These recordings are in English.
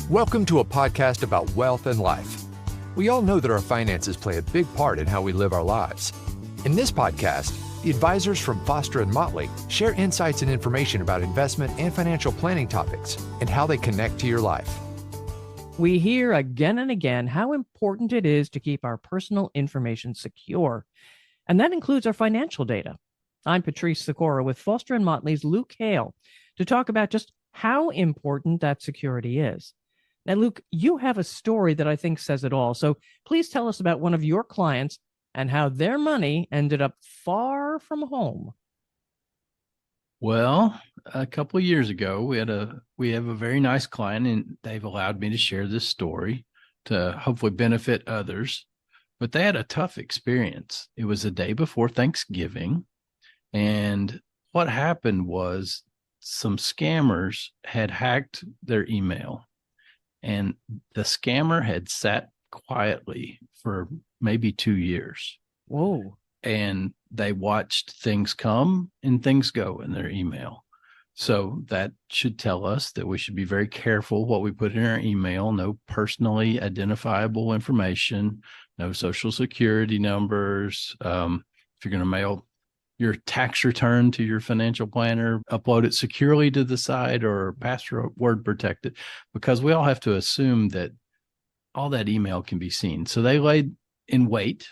Welcome to a podcast about wealth and life. We all know that our finances play a big part in how we live our lives. In this podcast, the advisors from Foster & Motley share insights and information about investment and financial planning topics and how they connect to your life. We hear again and again how important it is to keep our personal information secure, and that includes our financial data. I'm Patrice Sikora with Foster & Motley's Luke Hale to talk about just how important that security is. Now, Luke, you have a story that I think says it all. So please tell us about one of your clients and how their money ended up far from home. Well, a couple of years ago, we have a very nice client, and they've allowed me to share this story to hopefully benefit others. But they had a tough experience. It was the day before Thanksgiving, and what happened was some scammers had hacked their email. And the scammer had sat quietly for maybe 2 years. Whoa. And they watched things come and things go in their email. So that should tell us that we should be very careful what we put in our email. No personally identifiable information, no social security numbers. If you're going to mail your tax return to your financial planner, upload it securely to the site or password protected, because we all have to assume that all that email can be seen. So they laid in wait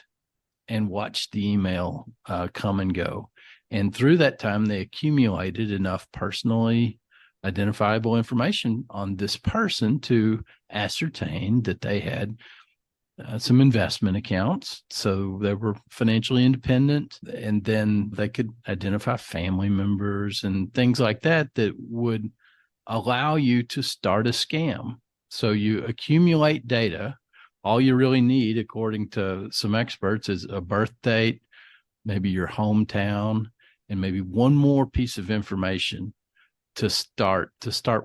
and watched the email come and go. And through that time, they accumulated enough personally identifiable information on this person to ascertain that they had some investment accounts. So they were financially independent, and then they could identify family members and things like that that would allow you to start a scam. So you accumulate data. All you really need, according to some experts, is a birth date, maybe your hometown, and maybe one more piece of information to start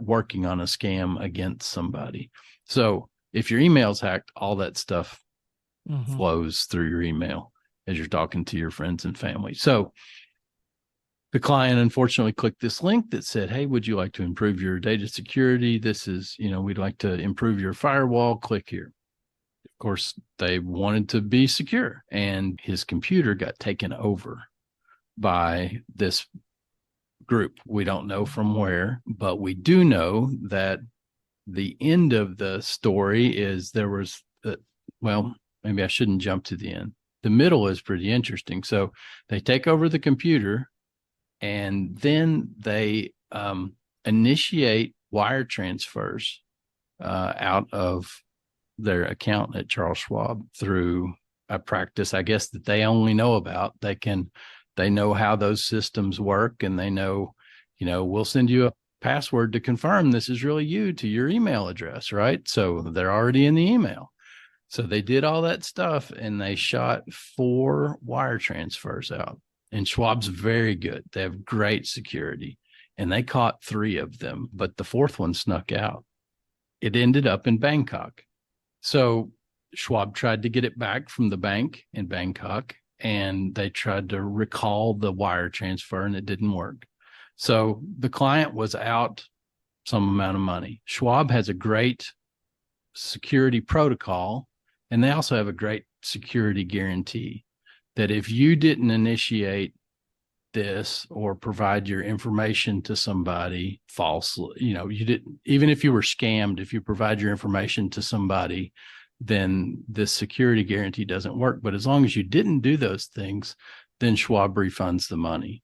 working on a scam against somebody. So if your email's hacked, all that stuff flows through your email as you're talking to your friends and family. So the client unfortunately clicked this link that said, hey, would you like to improve your data security? This is, we'd like to improve your firewall. Click here. Of course, they wanted to be secure, and his computer got taken over by this group. We don't know from where, but we do know that the end of the story is there was, maybe I shouldn't jump to the end. The middle is pretty interesting. So they take over the computer, and then they initiate wire transfers out of their account at Charles Schwab through a practice, I guess, that they only know about. They know how those systems work, and they know, we'll send you a password to confirm this is really you to your email address, right? So they're already in the email. So they did all that stuff, and they shot 4 wire transfers out. And Schwab's very good. They have great security, and they caught 3 of them, but the 4th one snuck out. It ended up in Bangkok. So Schwab tried to get it back from the bank in Bangkok, and they tried to recall the wire transfer, and it didn't work. So the client was out some amount of money. Schwab has a great security protocol, and they also have a great security guarantee that if you didn't initiate this or provide your information to somebody falsely, you didn't, even if you were scammed, if you provide your information to somebody, then this security guarantee doesn't work. But as long as you didn't do those things, then Schwab refunds the money.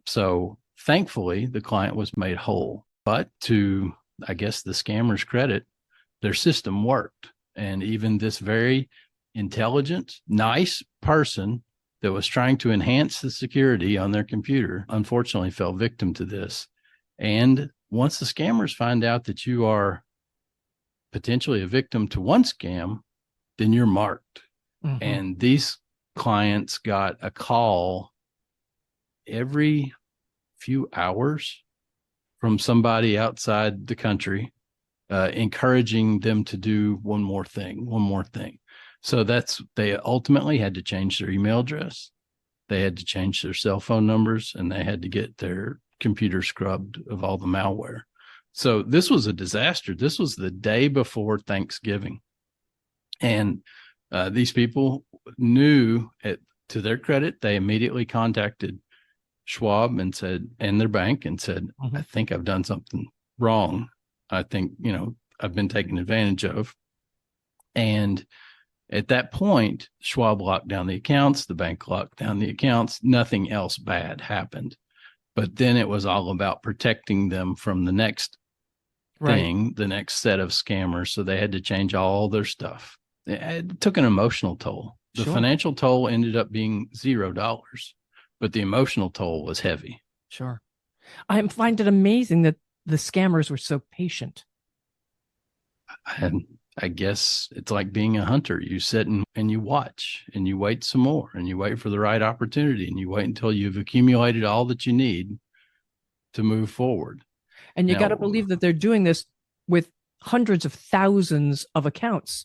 So thankfully, the client was made whole. But to, I guess, the scammer's credit, their system worked. And even this very intelligent, nice person that was trying to enhance the security on their computer, unfortunately fell victim to this. And once the scammers find out that you are potentially a victim to one scam, then you're marked. And these clients got a call every few hours from somebody outside the country, encouraging them to do one more thing. So they ultimately had to change their email address. They had to change their cell phone numbers, and they had to get their computer scrubbed of all the malware. So this was a disaster. This was the day before Thanksgiving. And these people knew, to their credit, they immediately contacted Schwab and said, and their bank, and said, I think I've done something wrong. I think, I've been taken advantage of. And at that point, Schwab locked down the accounts, the bank locked down the accounts, nothing else bad happened. But then it was all about protecting them from the next thing, the next set of scammers. So they had to change all their stuff. It took an emotional toll. The financial toll ended up being $0, but the emotional toll was heavy. Sure. I find it amazing that the scammers were so patient. And I guess it's like being a hunter. You sit and you watch and you wait some more and you wait for the right opportunity and you wait until you've accumulated all that you need to move forward. And you got to believe that they're doing this with hundreds of thousands of accounts.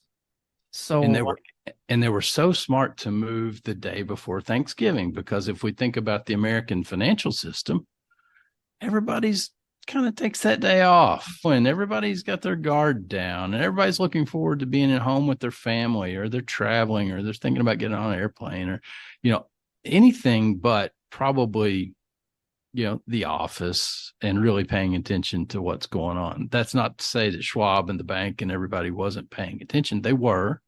So and they were so smart to move the day before Thanksgiving, because if we think about the American financial system, everybody's kind of takes that day off and everybody's got their guard down and everybody's looking forward to being at home with their family, or they're traveling, or they're thinking about getting on an airplane, or, anything but probably, the office, and really paying attention to what's going on. That's not to say that Schwab and the bank and everybody wasn't paying attention. They were.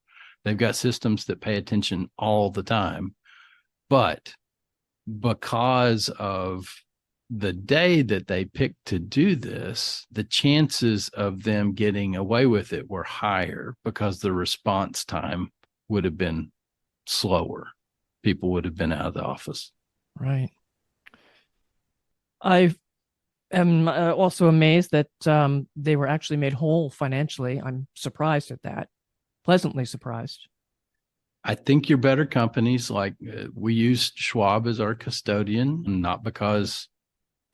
They've got systems that pay attention all the time. But because of the day that they picked to do this, the chances of them getting away with it were higher because the response time would have been slower. People would have been out of the office. Right. I am also amazed that they were actually made whole financially. I'm surprised at that. Pleasantly surprised. I think your better companies, like we use Schwab as our custodian, not because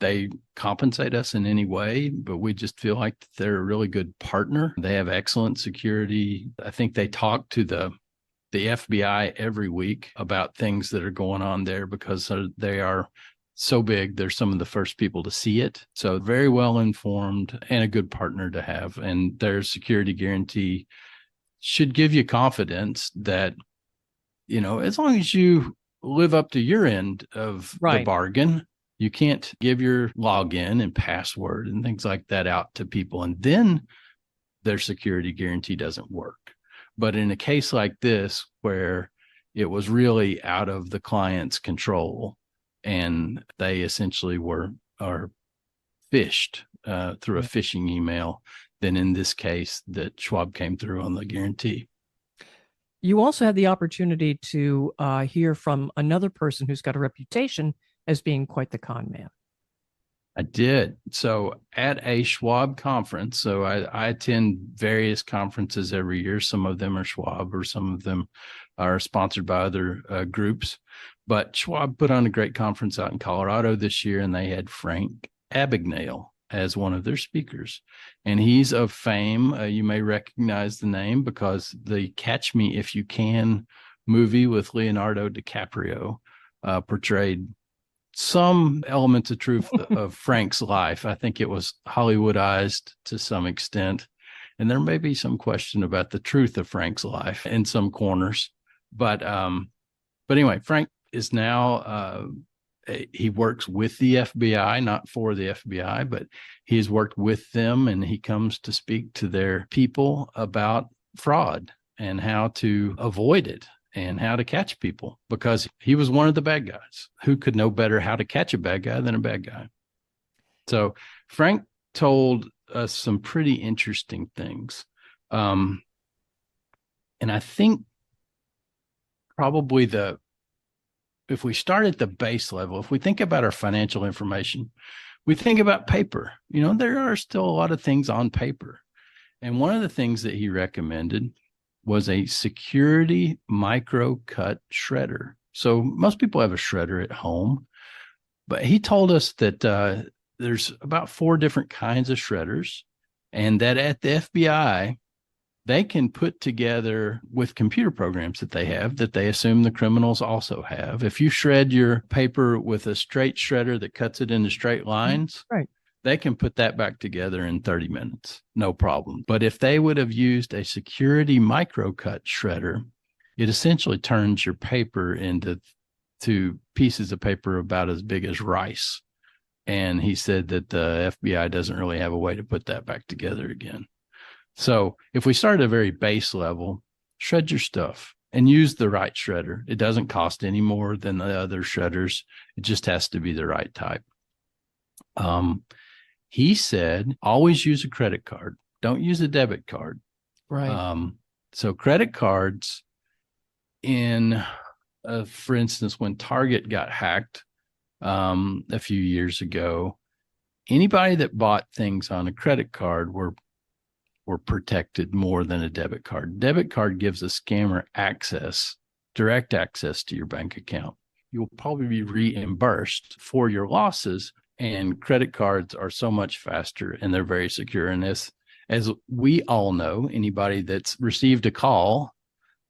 they compensate us in any way, but we just feel like they're a really good partner. They have excellent security. I think they talk to the FBI every week about things that are going on there because they are so big. They're some of the first people to see it. So very well informed and a good partner to have. And their security guarantee should give you confidence that, as long as you live up to your end of the bargain, you can't give your login and password and things like that out to people, and then their security guarantee doesn't work. But in a case like this, where it was really out of the client's control and they essentially are phished through a phishing email, then in this case that Schwab came through on the guarantee. You also had the opportunity to hear from another person who's got a reputation as being quite the con man. I did. So at a Schwab conference, so I attend various conferences every year. Some of them are Schwab, or some of them are sponsored by other groups. But Schwab put on a great conference out in Colorado this year, and they had Frank Abagnale as one of their speakers. And he's of fame. You may recognize the name because the Catch Me If You Can movie with Leonardo DiCaprio portrayed some elements of truth of Frank's life. I think it was Hollywoodized to some extent. And there may be some question about the truth of Frank's life in some corners. But anyway, Frank is now he works with the FBI, not for the FBI, but he has worked with them, and he comes to speak to their people about fraud and how to avoid it and how to catch people, because he was one of the bad guys. Who could know better how to catch a bad guy than a bad guy? So Frank told us some pretty interesting things. And I think probably if we start at the base level, if we think about our financial information, we think about paper. There are still a lot of things on paper. And one of the things that he recommended was a security micro cut shredder. So most people have a shredder at home, but he told us that there's about 4 different kinds of shredders, and that at the FBI, they can put together with computer programs that they have, that they assume the criminals also have. If you shred your paper with a straight shredder that cuts it into straight lines, right, they can put that back together in 30 minutes, no problem. But if they would have used a security microcut shredder, it essentially turns your paper into pieces of paper about as big as rice. And he said that the FBI doesn't really have a way to put that back together again. So if we start at a very base level, shred your stuff and use the right shredder. It doesn't cost any more than the other shredders. It just has to be the right type. He said, always use a credit card. Don't use a debit card. Right. So credit cards for instance, when Target got hacked a few years ago, anybody that bought things on a credit card were protected more than a debit card. Debit card gives a scammer direct access to your bank account. You'll probably be reimbursed for your losses, and credit cards are so much faster and they're very secure. And as we all know, anybody that's received a call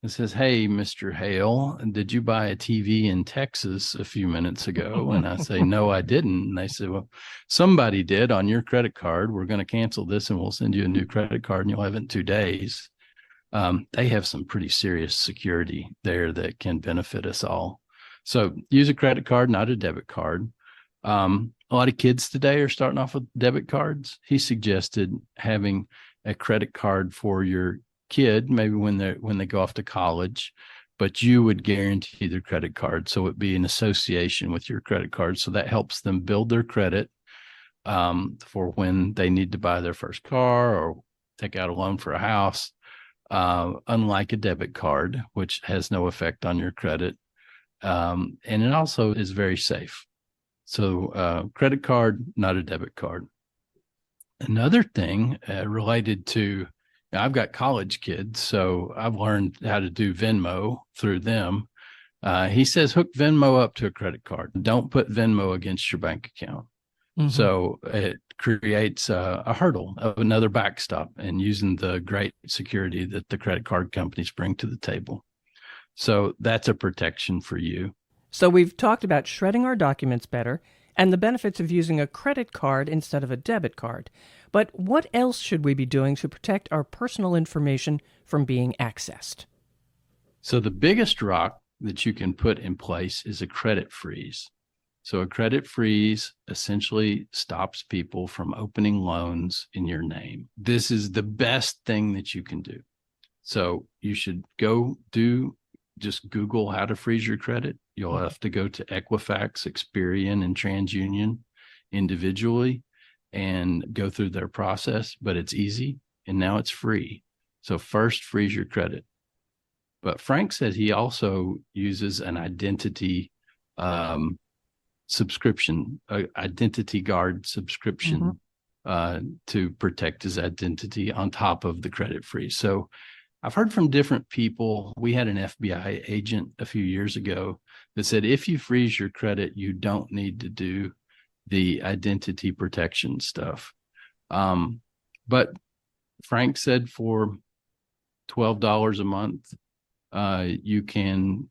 that says, "Hey, Mr. Hale, did you buy a TV in Texas a few minutes ago?" And I say, "No, I didn't." And they say, "Well, somebody did on your credit card. We're going to cancel this and we'll send you a new credit card and you'll have it in 2 days." They have some pretty serious security there that can benefit us all. So use a credit card, not a debit card. A lot of kids today are starting off with debit cards. He suggested having a credit card for your kid, maybe when they go off to college, but you would guarantee their credit card. So it'd be an association with your credit card. So that helps them build their credit for when they need to buy their first car or take out a loan for a house, unlike a debit card, which has no effect on your credit. And it also is very safe. So credit card, not a debit card. Another thing related to, I've got college kids, so I've learned how to do Venmo through them. He says hook Venmo up to a credit card. Don't put Venmo against your bank account. Mm-hmm. So it creates a hurdle of another backstop and using the great security that the credit card companies bring to the table. So that's a protection for you. So we've talked about shredding our documents better and the benefits of using a credit card instead of a debit card. But what else should we be doing to protect our personal information from being accessed? So the biggest rock that you can put in place is a credit freeze. So a credit freeze essentially stops people from opening loans in your name. This is the best thing that you can do. So you should just Google how to freeze your credit. You'll have to go to Equifax, Experian, and TransUnion individually and go through their process, but it's easy and now it's free. So first, freeze your credit. But Frank said he also uses an identity subscription, identity guard subscription to protect his identity on top of the credit freeze. So I've heard from different people. We had an FBI agent a few years ago that said, if you freeze your credit, you don't need to do the identity protection stuff. But Frank said for $12 a month, you can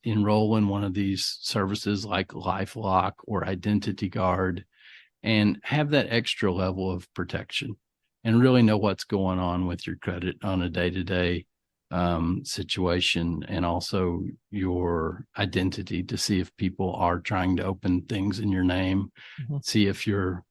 enroll in one of these services like LifeLock or Identity Guard and have that extra level of protection and really know what's going on with your credit on a day-to-day situation, and also your identity to see if people are trying to open things in your name, see if your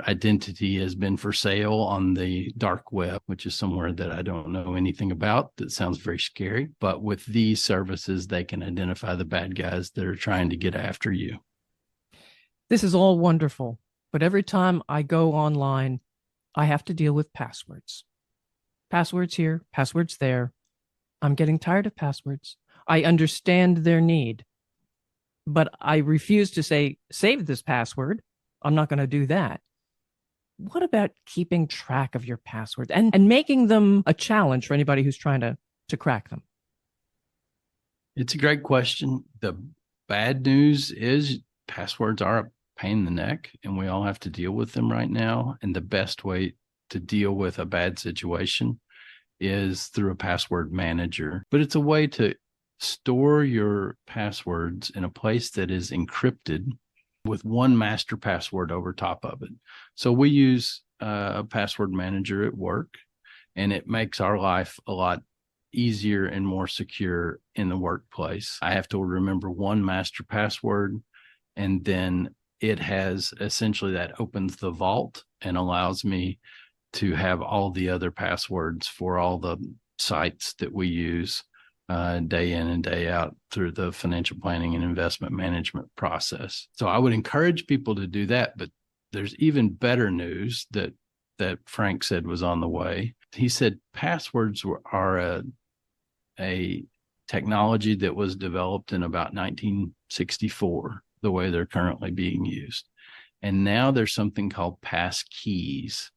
identity has been for sale on the dark web, which is somewhere that I don't know anything about. That sounds very scary. But with these services, they can identify the bad guys that are trying to get after you. This is all wonderful, but every time I go online, I have to deal with passwords. Passwords here, passwords there. I'm getting tired of passwords. I understand their need, but I refuse to say, save this password. I'm not going to do that. What about keeping track of your passwords and making them a challenge for anybody who's trying to crack them? It's a great question. The bad news is passwords are a pain in the neck, and we all have to deal with them right now. And the best way to deal with a bad situation is through a password manager. But it's a way to store your passwords in a place that is encrypted with one master password over top of it. So we use a password manager at work, and it makes our life a lot easier and more secure in the workplace. I have to remember one master password, and then it has essentially that opens the vault and allows me to have all the other passwords for all the sites that we use day in and day out through the financial planning and investment management process. So I would encourage people to do that, but there's even better news that Frank said was on the way. He said passwords are a technology that was developed in about 1964, the way they're currently being used. And now there's something called pass keys.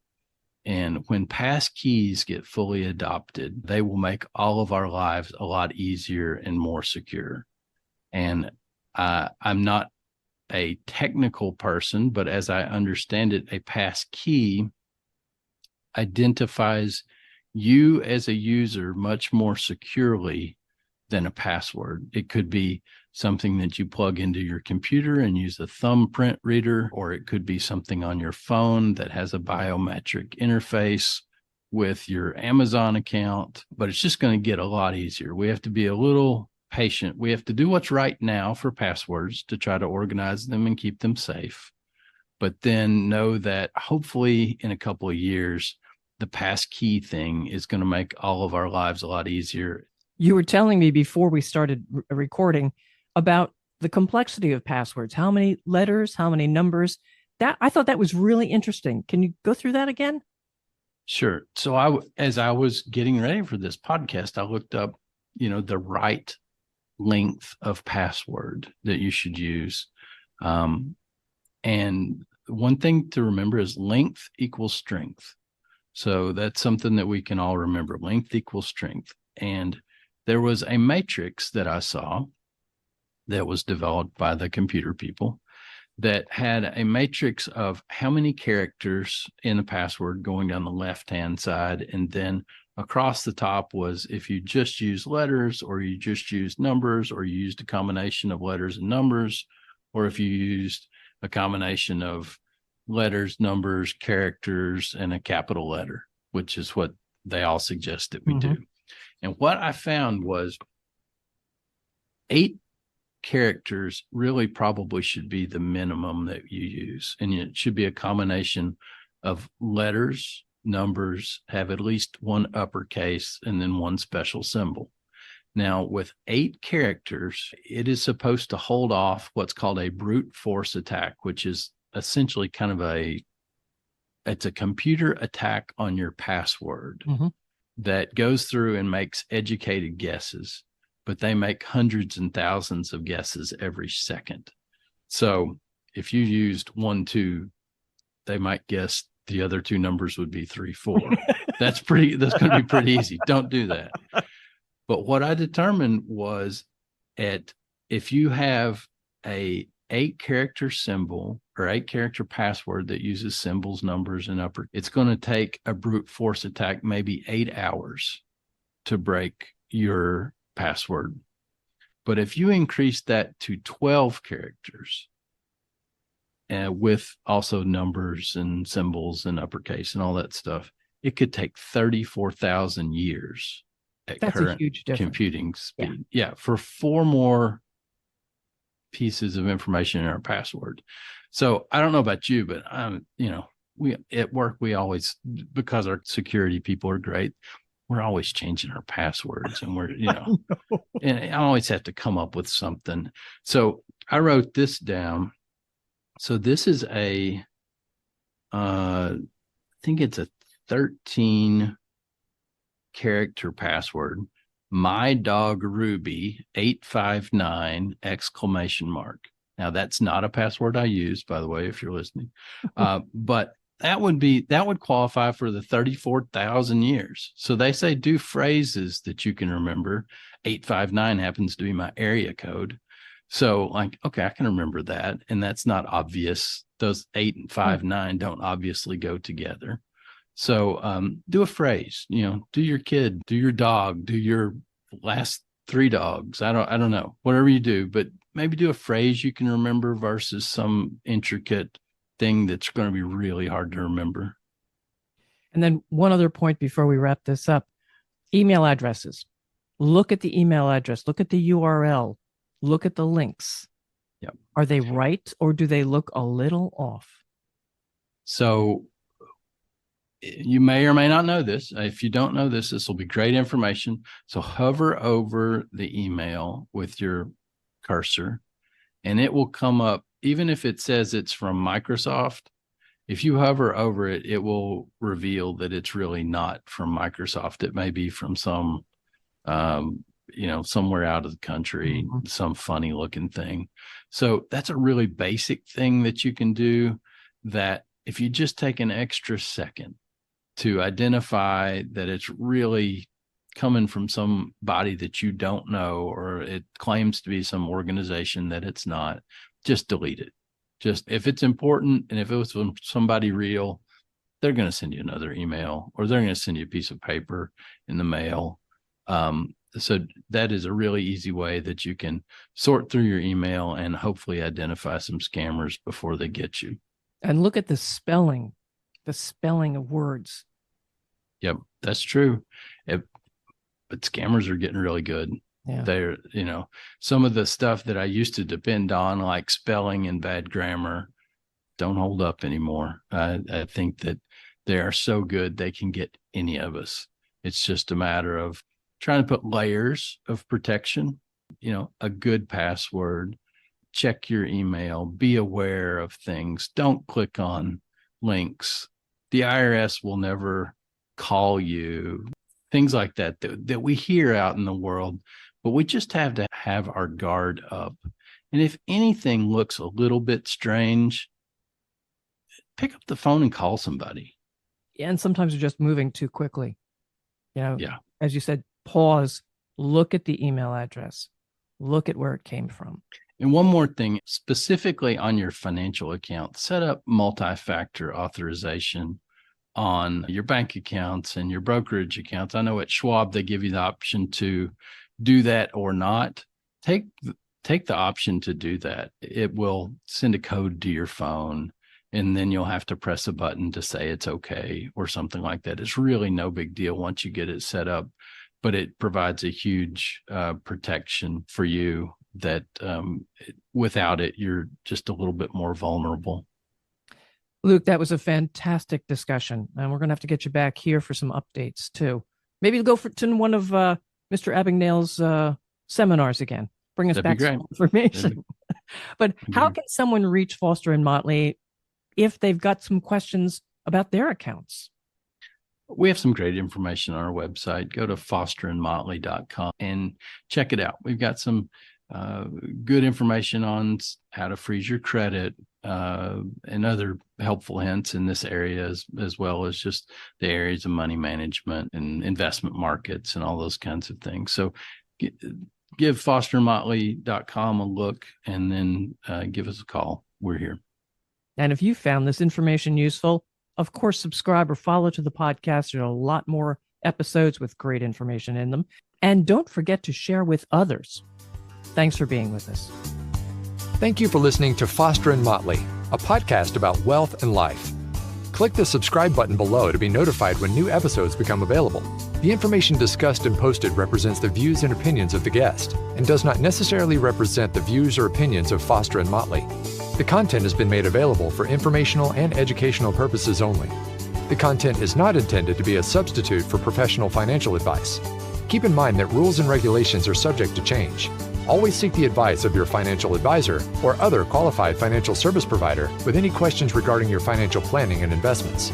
And when pass keys get fully adopted, they will make all of our lives a lot easier and more secure. And I'm not a technical person, but as I understand it, a pass key identifies you as a user much more securely than a password. It could be something that you plug into your computer and use a thumbprint reader, or it could be something on your phone that has a biometric interface with your Amazon account, but it's just going to get a lot easier. We have to be a little patient. We have to do what's right now for passwords to try to organize them and keep them safe, but then know that hopefully in a couple of years, the pass key thing is going to make all of our lives a lot easier. You were telling me before we started recording about the complexity of passwords, how many letters, how many numbers. That I thought that was really interesting. Can you go through that again? Sure. So as I was getting ready for this podcast, I looked up, the right length of password that you should use. And one thing to remember is length equals strength. So that's something that we can all remember. Length equals strength. And there was a matrix that I saw that was developed by the computer people that had a matrix of how many characters in the password going down the left-hand side. And then across the top was if you just use letters, or you just use numbers, or you used a combination of letters and numbers, or if you used a combination of letters, numbers, characters, and a capital letter, which is what they all suggest that we do. And what I found was 8 characters really probably should be the minimum that you use. And it should be a combination of letters, numbers, have at least one uppercase, and then one special symbol. Now, with 8 characters, it is supposed to hold off what's called a brute force attack, which is essentially kind of it's a computer attack on your password that goes through and makes educated guesses, but they make hundreds and thousands of guesses every second. So if you used 1, 2, they might guess the other 2 numbers would be 3, 4. That's going to be pretty easy. Don't do that. But what I determined was if you have a 8-character symbol or 8-character password that uses symbols, numbers, and it's going to take a brute force attack maybe 8 hours to break your password. But if you increase that to 12 characters, with also numbers and symbols and uppercase and all that stuff, it could take 34,000 years at current computing speed. Yeah, for 4 more pieces of information in our password. So I don't know about you, but we at work, we always, because our security people are great, we're always changing our passwords, and we're, and I always have to come up with something. So I wrote this down. So this is I think it's a 13 character password. My dog Ruby 859 ! Now that's not a password I use, by the way, if you're listening. But that would qualify for the 34,000 years. So they say do phrases that you can remember. 859 happens to be my area code. So okay, I can remember that. And that's not obvious. Those 8 and 5, 9 don't obviously go together. So do a phrase, do your kid, do your dog, do your last 3 dogs. I don't know, whatever you do, but maybe do a phrase you can remember versus some intricate thing that's going to be really hard to remember. And then one other point before we wrap this up, email addresses. Look at the email address, look at the URL, look at the links. Yep. Are they right, or do they look a little off? So you may or may not know this. If you don't know this, this will be great information. So hover over the email with your cursor, and it will come up, even if it says it's from Microsoft. If you hover over it, it will reveal that it's really not from Microsoft. It may be from some, somewhere out of the country, some funny looking thing. So that's a really basic thing that you can do, that if you just take an extra second to identify that it's really coming from somebody that you don't know, or it claims to be some organization that it's not, just delete it. Just if it's important, and if it was from somebody real, they're going to send you another email, or they're going to send you a piece of paper in the mail. So that is a really easy way that you can sort through your email and hopefully identify some scammers before they get you. And look at the spelling of words. Yep, that's true. But scammers are getting really good. Yeah. They're, some of the stuff that I used to depend on, like spelling and bad grammar, don't hold up anymore. I think that they are so good they can get any of us. It's just a matter of trying to put layers of protection, a good password, check your email, be aware of things. Don't click on links. The IRS will never call you, things like that we hear out in the world, but we just have to have our guard up. And if anything looks a little bit strange, pick up the phone and call somebody. And sometimes you're just moving too quickly. Yeah. As you said, pause, look at the email address, look at where it came from. And one more thing, specifically on your financial account, set up multi-factor authorization on your bank accounts and your brokerage accounts. I know at Schwab, they give you the option to do that or not. Take the option to do that. It will send a code to your phone, and then you'll have to press a button to say it's okay or something like that. It's really no big deal once you get it set up, but it provides a huge protection for you that without it, you're just a little bit more vulnerable. Luke, that was a fantastic discussion, and we're going to have to get you back here for some updates too. Maybe go to one of Mr. Abagnale's seminars again. Bring us back some information. But how can someone reach Foster and Motley if they've got some questions about their accounts? We have some great information on our website. Go to fosterandmotley.com and check it out. We've got some good information on how to freeze your credit and other helpful hints in this area, as well as just the areas of money management and investment markets and all those kinds of things. So give fosterandmotley.com a look, and then give us a call. We're here. And if you found this information useful, of course, subscribe or follow to the podcast. There are a lot more episodes with great information in them. And don't forget to share with others. Thanks for being with us. Thank you for listening to Foster and Motley, a podcast about wealth and life. Click the subscribe button below to be notified when new episodes become available. The information discussed and posted represents the views and opinions of the guest and does not necessarily represent the views or opinions of Foster and Motley. The content has been made available for informational and educational purposes only. The content is not intended to be a substitute for professional financial advice. Keep in mind that rules and regulations are subject to change. Always seek the advice of your financial advisor or other qualified financial service provider with any questions regarding your financial planning and investments.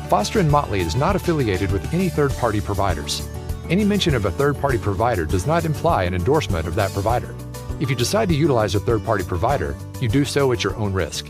Foster and Motley is not affiliated with any third-party providers. Any mention of a third-party provider does not imply an endorsement of that provider. If you decide to utilize a third-party provider, you do so at your own risk.